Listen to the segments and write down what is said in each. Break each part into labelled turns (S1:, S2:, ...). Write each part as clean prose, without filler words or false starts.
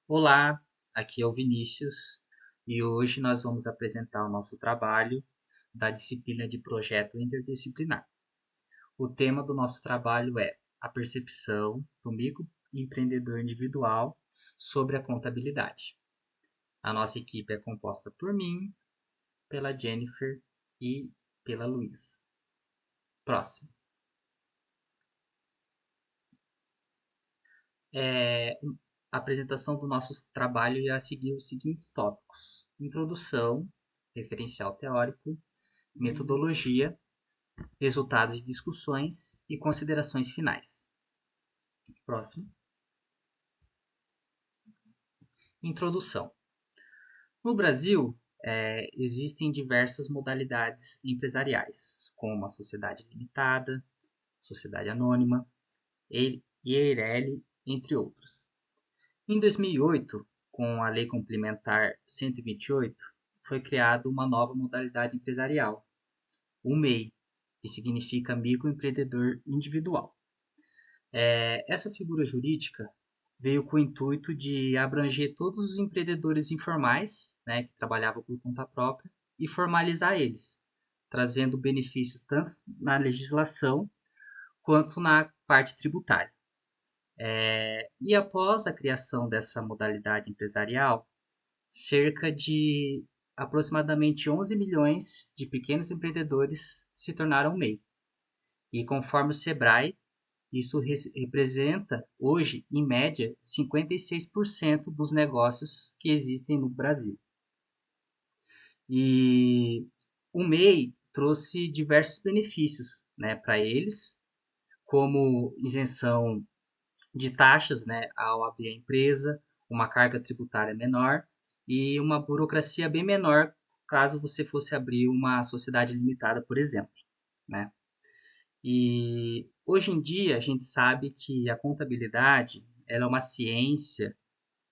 S1: Olá, aqui é o Vinícius e hoje nós vamos apresentar o nosso trabalho da disciplina de projeto interdisciplinar. O tema do nosso trabalho é a percepção do microempreendedor individual sobre a contabilidade. A nossa equipe é composta por mim, pela Jennifer e pela Luísa. Próximo. A apresentação do nosso trabalho irá seguir os seguintes tópicos: introdução, referencial teórico, metodologia, resultados de discussões e considerações finais. Próximo. Introdução. No Brasil, existem diversas modalidades empresariais, como a sociedade limitada, sociedade anônima, EIRELI, entre outras. Em 2008, com a Lei Complementar 128, foi criada uma nova modalidade empresarial, o MEI, que significa microempreendedor individual. Essa figura jurídica veio com o intuito de abranger todos os empreendedores informais, né, que trabalhavam por conta própria, e formalizar eles, trazendo benefícios tanto na legislação quanto na parte tributária. E após a criação dessa modalidade empresarial, cerca de aproximadamente 11 milhões de pequenos empreendedores se tornaram MEI. E conforme o Sebrae, isso representa hoje, em média, 56% dos negócios que existem no Brasil. E o MEI trouxe diversos benefícios, né, para eles, como isenção de taxas, né, ao abrir a empresa, uma carga tributária menor e uma burocracia bem menor caso você fosse abrir uma sociedade limitada, por exemplo, né? E hoje em dia a gente sabe que a contabilidade ela é uma ciência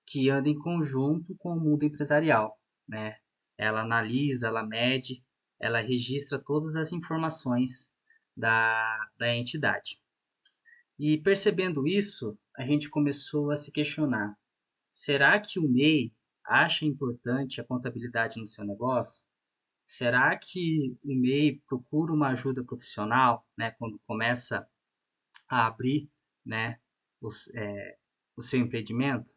S1: que anda em conjunto com o mundo empresarial, né? Ela analisa, ela mede, ela registra todas as informações da entidade. E percebendo isso, a gente começou a se questionar: será que o MEI acha importante a contabilidade no seu negócio? Será que o MEI procura uma ajuda profissional, né, quando começa a abrir, né, o seu empreendimento?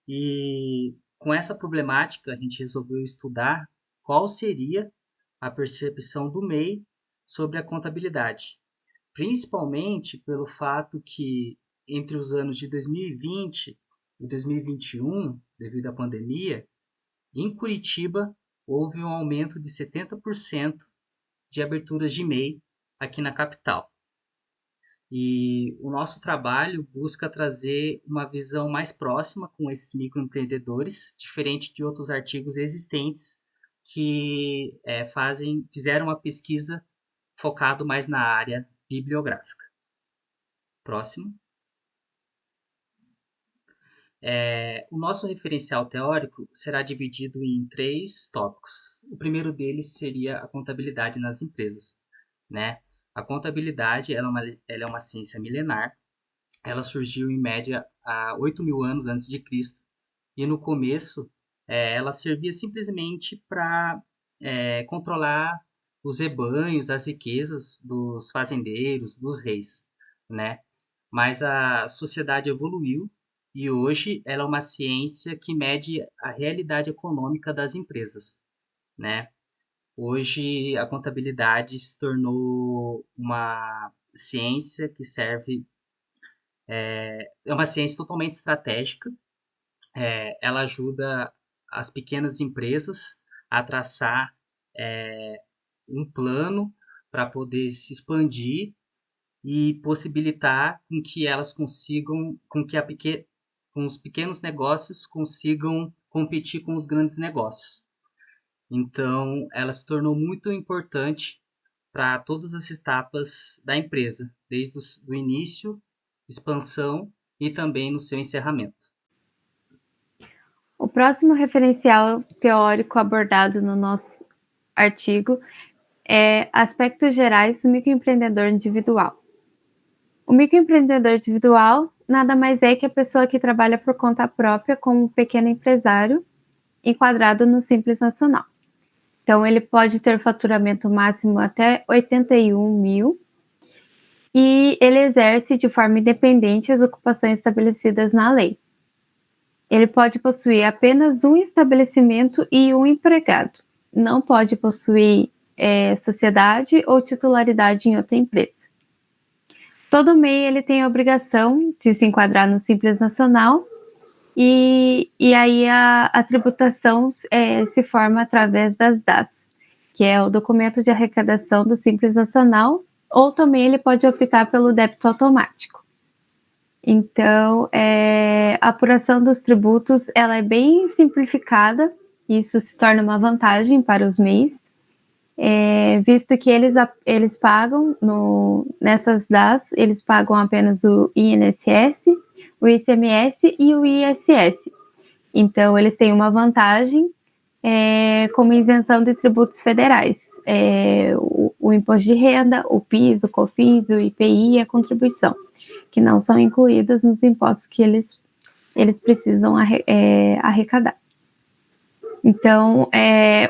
S1: E com essa problemática, a gente resolveu estudar qual seria a percepção do MEI sobre a contabilidade, principalmente pelo fato que entre os anos de 2020 e 2021, devido à pandemia, em Curitiba houve um aumento de 70% de aberturas de MEI aqui na capital. E o nosso trabalho busca trazer uma visão mais próxima com esses microempreendedores, diferente de outros artigos existentes que fizeram uma pesquisa focado mais na área bibliográfica. Próximo. O nosso referencial teórico será dividido em 3 tópicos. O primeiro deles seria a contabilidade nas empresas, né? A contabilidade ela é uma ciência milenar. Ela surgiu em média há 8.000 anos antes de Cristo e no começo ela servia simplesmente para controlar os rebanhos, as riquezas dos fazendeiros, dos reis, né? Mas a sociedade evoluiu e hoje ela é uma ciência que mede a realidade econômica das empresas, né? Hoje a contabilidade se tornou uma ciência que serve, é uma ciência totalmente estratégica. Ela ajuda as pequenas empresas a traçar um plano para poder se expandir e possibilitar com que elas consigam, com os pequenos negócios consigam competir com os grandes negócios. Então, ela se tornou muito importante para todas as etapas da empresa, desde o início, expansão e também no seu encerramento.
S2: O próximo referencial teórico abordado no nosso artigo é aspectos gerais do microempreendedor individual. O microempreendedor individual nada mais é que a pessoa que trabalha por conta própria como pequeno empresário, enquadrado no Simples Nacional. Então, ele pode ter faturamento máximo até 81 mil e ele exerce de forma independente as ocupações estabelecidas na lei. Ele pode possuir apenas um estabelecimento e um empregado. Não pode possuir sociedade ou titularidade em outra empresa. Todo MEI ele tem a obrigação de se enquadrar no Simples Nacional e aí a tributação se forma através das DAS, que é o documento de arrecadação do Simples Nacional, ou também ele pode optar pelo débito automático. Então, a apuração dos tributos ela é bem simplificada, isso se torna uma vantagem para os MEIs, visto que eles pagam, nessas DAS, eles pagam apenas o INSS, o ICMS e o ISS. Então, eles têm uma vantagem como isenção de tributos federais, o imposto de renda, o PIS, o COFINS, o IPI e a contribuição, que não são incluídas nos impostos que eles precisam arrecadar. Então,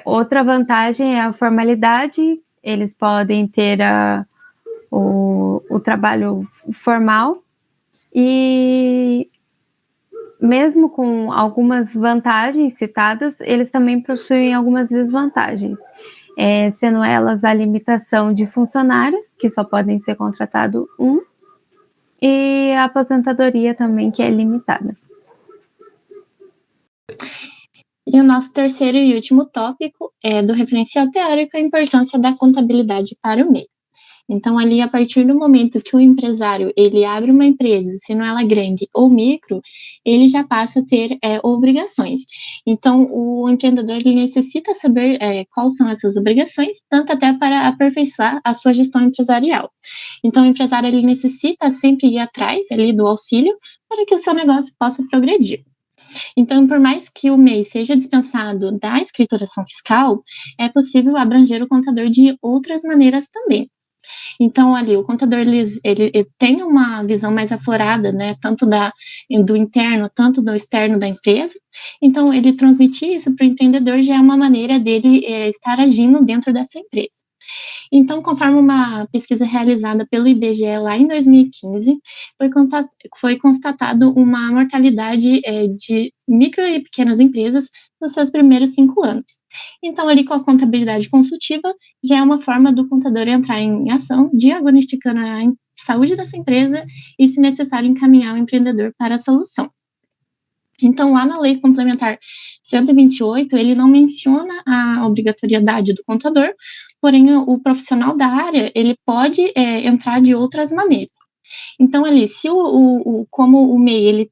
S2: outra vantagem é a formalidade, eles podem ter o trabalho formal e mesmo com algumas vantagens citadas, eles também possuem algumas desvantagens, sendo elas a limitação de funcionários, que só podem ser contratado um, e a aposentadoria também, que é limitada.
S3: E o nosso terceiro e último tópico é do referencial teórico, a importância da contabilidade para o MEI. Então, ali, a partir do momento que o empresário ele abre uma empresa, se não ela é grande ou micro, ele já passa a ter obrigações. Então, o empreendedor ele necessita saber quais são essas obrigações, tanto até para aperfeiçoar a sua gestão empresarial. Então, o empresário ele necessita sempre ir atrás ali do auxílio para que o seu negócio possa progredir. Então, por mais que o MEI seja dispensado da escrituração fiscal, é possível abranger o contador de outras maneiras também. Então, ali, o contador ele tem uma visão mais aflorada, né, tanto do interno, tanto do externo da empresa. Então, ele transmitir isso para o empreendedor já é uma maneira dele estar agindo dentro dessa empresa. Então, conforme uma pesquisa realizada pelo IBGE lá em 2015, foi constatado uma mortalidade de micro e pequenas empresas nos seus primeiros 5 anos. Então, ali com a contabilidade consultiva, já é uma forma do contador entrar em ação, diagnosticando a saúde dessa empresa e, se necessário, encaminhar o empreendedor para a solução. Então, lá na Lei Complementar 128, ele não menciona a obrigatoriedade do contador, porém, o profissional da área, ele pode entrar de outras maneiras. Então, ali, se como o MEI,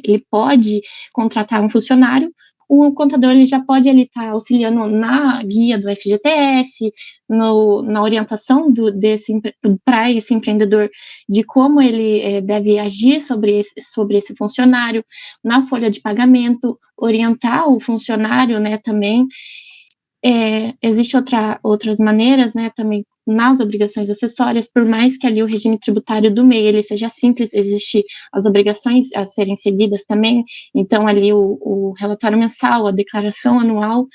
S3: ele pode contratar um funcionário, o contador ele já pode estar auxiliando na guia do FGTS, na orientação para esse empreendedor de como ele deve agir sobre esse funcionário, na folha de pagamento, orientar o funcionário, né, também. Existem outras maneiras, né, também nas obrigações acessórias, por mais que ali o regime tributário do MEI ele seja simples, existem as obrigações a serem seguidas também, então ali o relatório mensal, a declaração anual,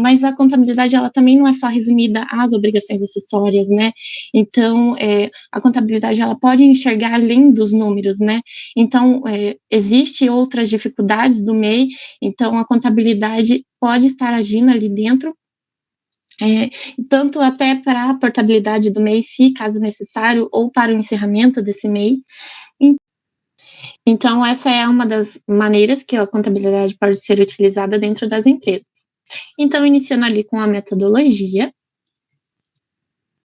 S3: mas a contabilidade ela também não é só resumida às obrigações acessórias, né, então a contabilidade ela pode enxergar além dos números, né, então existe outras dificuldades do MEI, então a contabilidade pode estar agindo ali dentro, tanto até para a portabilidade do MEI, se caso necessário, ou para o encerramento desse MEI. Então, essa é uma das maneiras que a contabilidade pode ser utilizada dentro das empresas. Então, iniciando ali com a metodologia,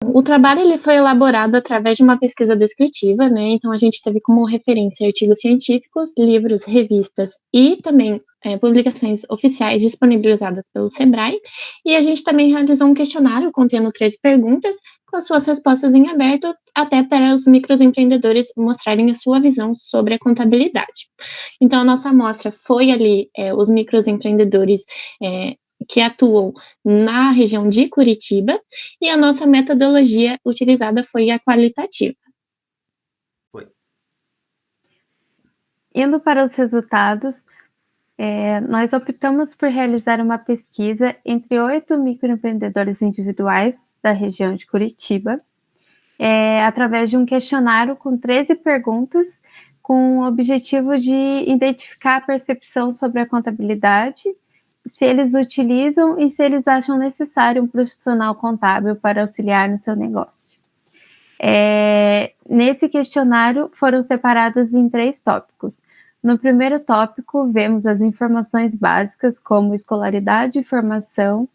S3: o trabalho ele foi elaborado através de uma pesquisa descritiva, né? Então a gente teve como referência artigos científicos, livros, revistas e também publicações oficiais disponibilizadas pelo Sebrae. E a gente também realizou um questionário contendo 13 perguntas com as suas respostas em aberto, até para os microempreendedores mostrarem a sua visão sobre a contabilidade. Então a nossa amostra foi ali os microempreendedores que atuam na região de Curitiba, e a nossa metodologia utilizada foi a qualitativa.
S2: Indo para os resultados, nós optamos por realizar uma pesquisa entre 8 microempreendedores individuais da região de Curitiba, através de um questionário com 13 perguntas, com o objetivo de identificar a percepção sobre a contabilidade, se eles utilizam e se eles acham necessário um profissional contábil para auxiliar no seu negócio. Nesse questionário foram separados em 3 tópicos. No primeiro tópico, vemos as informações básicas, como escolaridade e formação,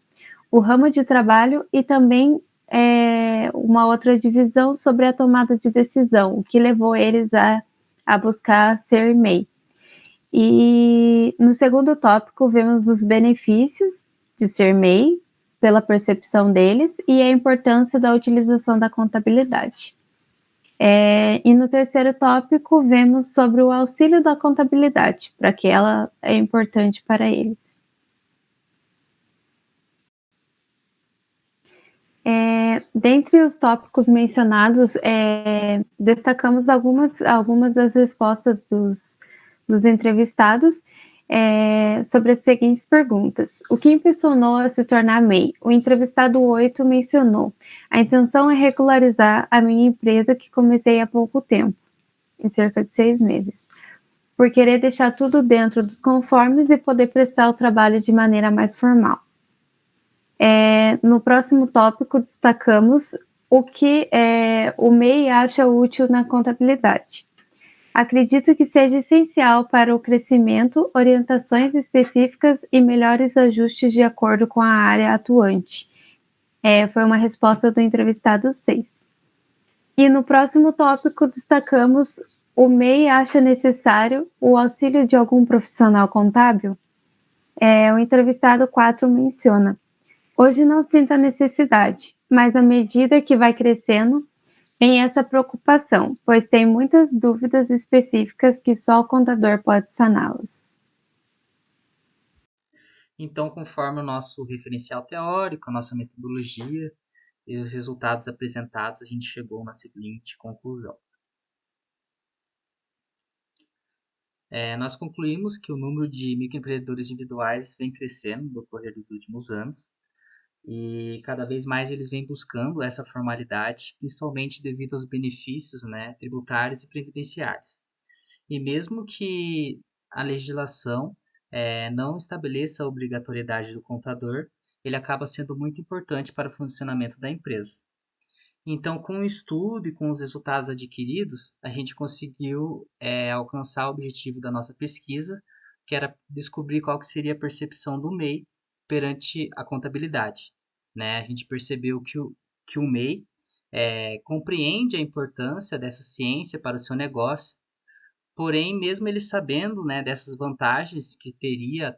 S2: o ramo de trabalho e também uma outra divisão sobre a tomada de decisão, o que levou eles a buscar ser MEI. E no segundo tópico, vemos os benefícios de ser MEI, pela percepção deles, e a importância da utilização da contabilidade. E no terceiro tópico, vemos sobre o auxílio da contabilidade, para que ela é importante para eles. Dentre os tópicos mencionados, destacamos algumas das respostas dos entrevistados sobre as seguintes perguntas. O que impulsionou a se tornar MEI? O entrevistado 8 mencionou: a intenção é regularizar a minha empresa que comecei há pouco tempo, em cerca de 6 meses, por querer deixar tudo dentro dos conformes e poder prestar o trabalho de maneira mais formal. No próximo tópico, destacamos o que o MEI acha útil na contabilidade. Acredito que seja essencial para o crescimento, orientações específicas e melhores ajustes de acordo com a área atuante. Foi uma resposta do entrevistado 6. E no próximo tópico, destacamos: o MEI acha necessário o auxílio de algum profissional contábil? O entrevistado 4 menciona: hoje não sinto a necessidade, mas à medida que vai crescendo, tem essa preocupação, pois tem muitas dúvidas específicas que só o contador pode saná-las.
S1: Então, conforme o nosso referencial teórico, a nossa metodologia e os resultados apresentados, a gente chegou na seguinte conclusão. Nós concluímos que o número de microempreendedores individuais vem crescendo no decorrer dos últimos anos, e cada vez mais eles vêm buscando essa formalidade, principalmente devido aos benefícios, tributários e previdenciários. E mesmo que a legislação não estabeleça a obrigatoriedade do contador, ele acaba sendo muito importante para o funcionamento da empresa. Então, com o estudo e com os resultados adquiridos, a gente conseguiu alcançar o objetivo da nossa pesquisa, que era descobrir qual que seria a percepção do MEI perante a contabilidade. A gente percebeu que o MEI compreende a importância dessa ciência para o seu negócio, porém, mesmo ele sabendo dessas vantagens que teria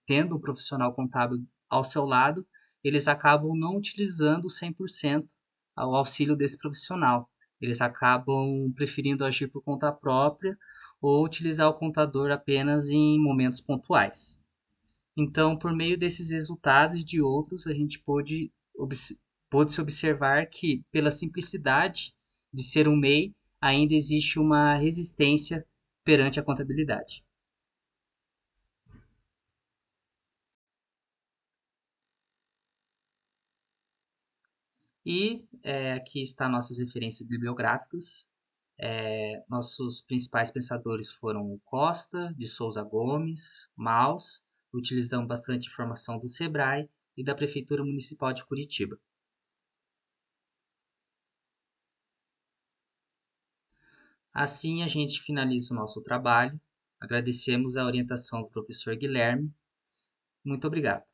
S1: tendo um profissional contábil ao seu lado, eles acabam não utilizando 100% o auxílio desse profissional. Eles acabam preferindo agir por conta própria ou utilizar o contador apenas em momentos pontuais. Então, por meio desses resultados e de outros, a gente pôde-se observar que, pela simplicidade de ser um MEI, ainda existe uma resistência perante a contabilidade. E aqui estão nossas referências bibliográficas. Nossos principais pensadores foram o Costa, de Souza Gomes, Maus. Utilizamos bastante informação do SEBRAE e da Prefeitura Municipal de Curitiba. Assim, a gente finaliza o nosso trabalho. Agradecemos a orientação do professor Guilherme. Muito obrigado.